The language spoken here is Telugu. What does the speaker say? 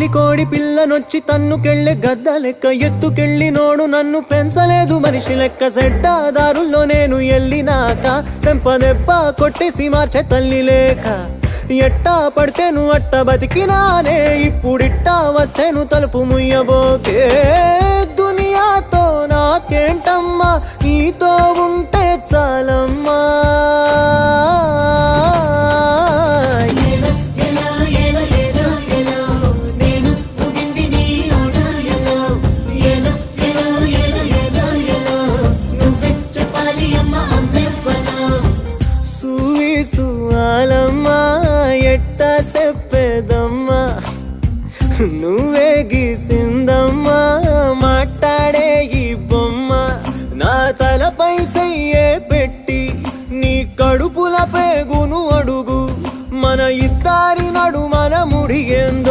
పిల్లి కోడి పిల్లనొచ్చి తన్నుకెళ్ళే గద్ద లెక్క ఎత్తుకెళ్ళి నోడు నన్ను పెంచలేదు మనిషి లెక్క సెడ్డాదారుల్లో నేను ఎల్లినాక సెంపదెబ్బ కొట్టేసి మార్చే తల్లి లేక ఎట్టా పడితేను అట్ట బతికినానే ఇప్పుడిట్టా వస్తేను తలుపు ముయ్యబోకే దునియాతో నాకేంటమ్మా నీతో ఉంటే చాలమ్మా ఎట్టా చెప్పేదమ్మా నువ్వే గీసిందమ్మా మాట్లాడే ఈ బొమ్మ నా తలపై చెయ్యే పెట్టి నీ కడుపుల పేగును అడుగు మన ఇద్దరి నడు మన ముడిగేందో